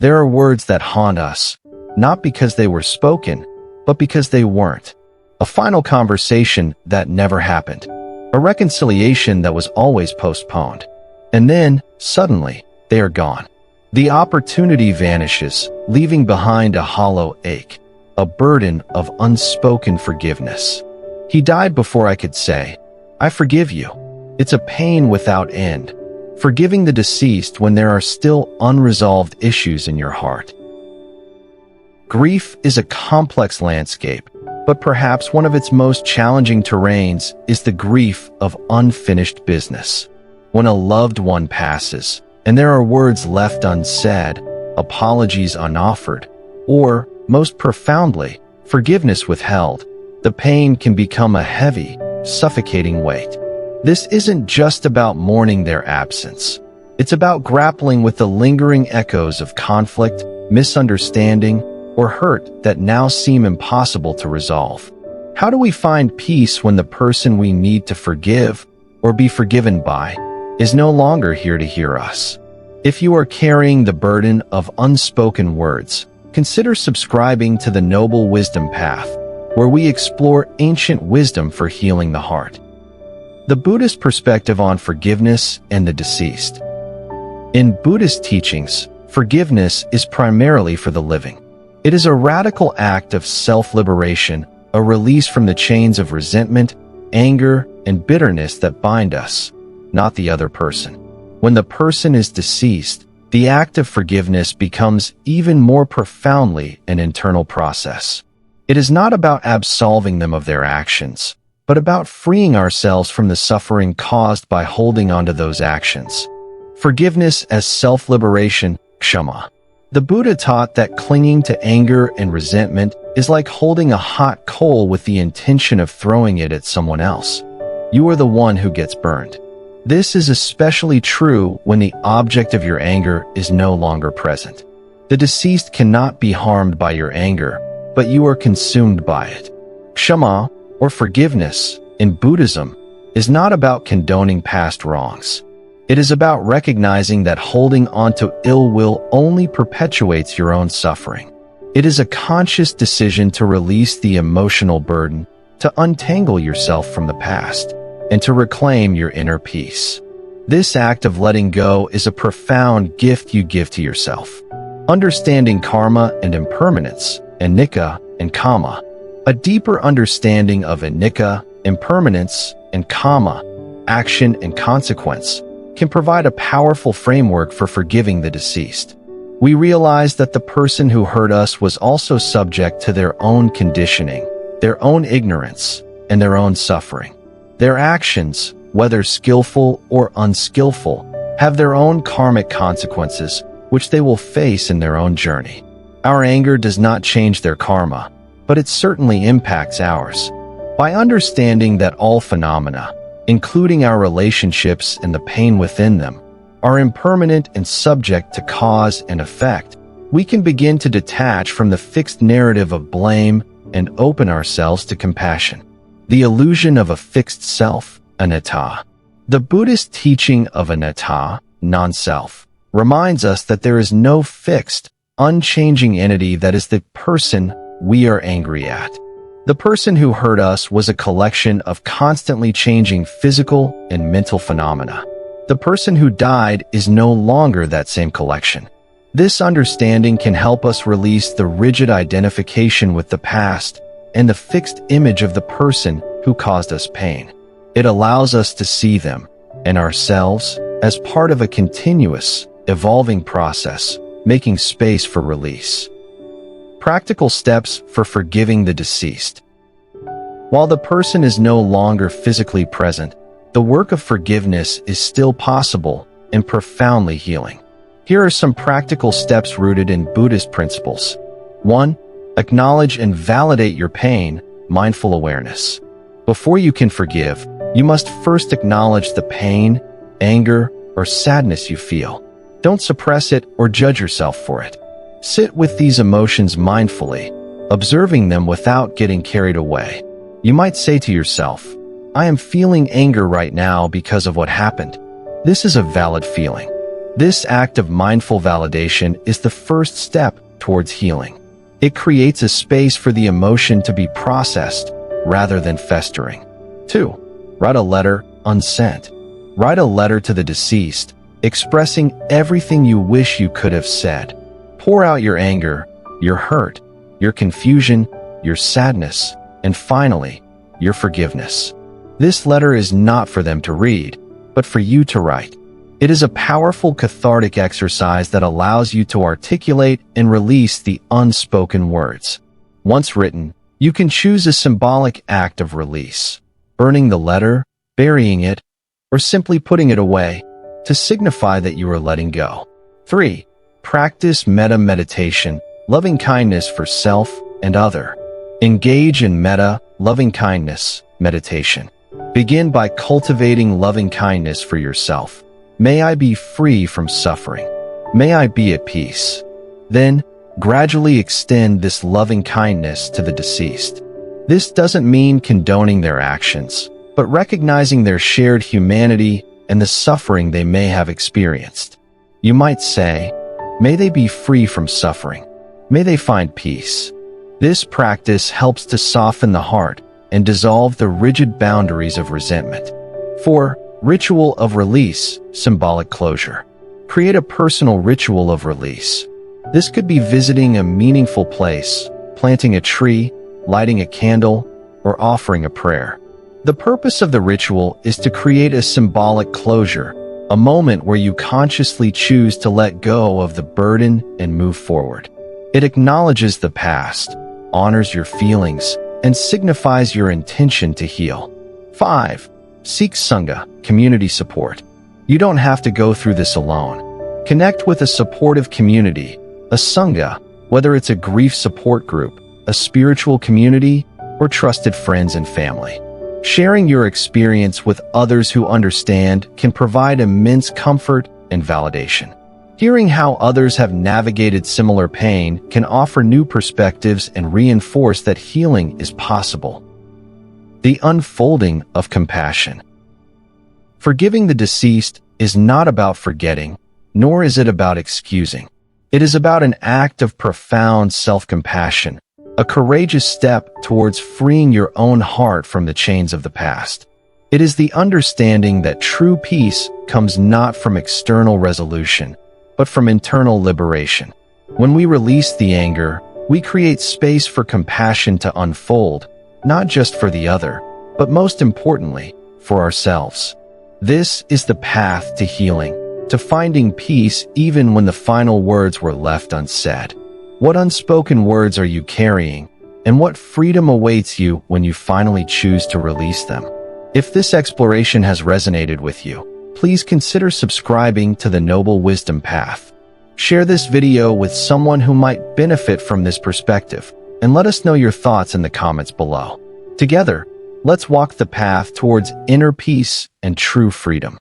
There are words that haunt us, not because they were spoken, but because they weren't. A final conversation that never happened. A reconciliation that was always postponed. And then, suddenly, they are gone. The opportunity vanishes, leaving behind a hollow ache, a burden of unspoken forgiveness. He died before I could say, "I forgive you." It's a pain without end, forgiving the deceased when there are still unresolved issues in your heart. Grief is a complex landscape, but perhaps one of its most challenging terrains is the grief of unfinished business. When a loved one passes, and there are words left unsaid, apologies unoffered, or, most profoundly, forgiveness withheld, the pain can become a heavy, suffocating weight. This isn't just about mourning their absence. It's about grappling with the lingering echoes of conflict, misunderstanding, or hurt that now seem impossible to resolve. How do we find peace when the person we need to forgive, or be forgiven by, is no longer here to hear us? If you are carrying the burden of unspoken words, consider subscribing to the Noble Wisdom Path, where we explore ancient wisdom for healing the heart. The Buddhist perspective on forgiveness and the deceased. In Buddhist teachings, forgiveness is primarily for the living. It is a radical act of self-liberation, a release from the chains of resentment, anger, and bitterness that bind us, not the other person. When the person is deceased, the act of forgiveness becomes even more profoundly an internal process. It is not about absolving them of their actions, but about freeing ourselves from the suffering caused by holding onto those actions. Forgiveness as self-liberation, kshama. The Buddha taught that clinging to anger and resentment is like holding a hot coal with the intention of throwing it at someone else. You are the one who gets burned. This is especially true when the object of your anger is no longer present. The deceased cannot be harmed by your anger, but you are consumed by it. Kshama, or forgiveness, in Buddhism, is not about condoning past wrongs. It is about recognizing that holding onto ill will only perpetuates your own suffering. It is a conscious decision to release the emotional burden, to untangle yourself from the past, and to reclaim your inner peace. This act of letting go is a profound gift you give to yourself. Understanding karma and impermanence, anicca and kamma. A deeper understanding of anicca, impermanence, and kamma, action and consequence, can provide a powerful framework for forgiving the deceased. We realize that the person who hurt us was also subject to their own conditioning, their own ignorance, and their own suffering. Their actions, whether skillful or unskillful, have their own karmic consequences, which they will face in their own journey. Our anger does not change their karma, but it certainly impacts ours. By understanding that all phenomena, including our relationships and the pain within them, are impermanent and subject to cause and effect, we can begin to detach from the fixed narrative of blame and open ourselves to compassion. The illusion of a fixed self, anatta. The Buddhist teaching of anatta, non-self, reminds us that there is no fixed, unchanging entity that is the person we are angry at. The person who hurt us was a collection of constantly changing physical and mental phenomena. The person who died is no longer that same collection. This understanding can help us release the rigid identification with the past and the fixed image of the person who caused us pain. It allows us to see them and ourselves as part of a continuous, evolving process, making space for release. Practical steps for forgiving the deceased. While the person is no longer physically present, the work of forgiveness is still possible and profoundly healing. Here are some practical steps rooted in Buddhist principles. 1. Acknowledge and validate your pain, mindful awareness. Before you can forgive, you must first acknowledge the pain, anger, or sadness you feel. Don't suppress it or judge yourself for it. Sit with these emotions mindfully, observing them without getting carried away. You might say to yourself, "I am feeling anger right now because of what happened." This is a valid feeling. This act of mindful validation is the first step towards healing. It creates a space for the emotion to be processed rather than festering. 2. Write a letter, unsent. Write a letter to the deceased, expressing everything you wish you could have said. Pour out your anger, your hurt, your confusion, your sadness, and finally, your forgiveness. This letter is not for them to read, but for you to write. It is a powerful cathartic exercise that allows you to articulate and release the unspoken words. Once written, you can choose a symbolic act of release, burning the letter, burying it, or simply putting it away to signify that you are letting go. 3. Practice metta meditation, loving kindness for self and other. Engage in metta, loving kindness, meditation. Begin by cultivating loving kindness for yourself. May I be free from suffering. May I be at peace. Then, gradually extend this loving kindness to the deceased. This doesn't mean condoning their actions, but recognizing their shared humanity and the suffering they may have experienced. You might say, may they be free from suffering. May they find peace. This practice helps to soften the heart and dissolve the rigid boundaries of resentment. 4. Ritual of release, symbolic closure. Create a personal ritual of release. This could be visiting a meaningful place, planting a tree, lighting a candle, or offering a prayer. The purpose of the ritual is to create a symbolic closure, a moment where you consciously choose to let go of the burden and move forward. It acknowledges the past, honors your feelings, and signifies your intention to heal. 5. Seek Sangha, community support. You don't have to go through this alone. Connect with a supportive community, a Sangha, whether it's a grief support group, a spiritual community, or trusted friends and family. Sharing your experience with others who understand can provide immense comfort and validation. Hearing how others have navigated similar pain can offer new perspectives and reinforce that healing is possible. The unfolding of compassion. Forgiving the deceased is not about forgetting, nor is it about excusing. It is about an act of profound self-compassion, a courageous step towards freeing your own heart from the chains of the past. It is the understanding that true peace comes not from external resolution, but from internal liberation. When we release the anger, we create space for compassion to unfold, not just for the other, but most importantly, for ourselves. This is the path to healing, to finding peace even when the final words were left unsaid. What unspoken words are you carrying, and what freedom awaits you when you finally choose to release them? If this exploration has resonated with you, please consider subscribing to the Noble Wisdom Path. Share this video with someone who might benefit from this perspective, and let us know your thoughts in the comments below. Together, let's walk the path towards inner peace and true freedom.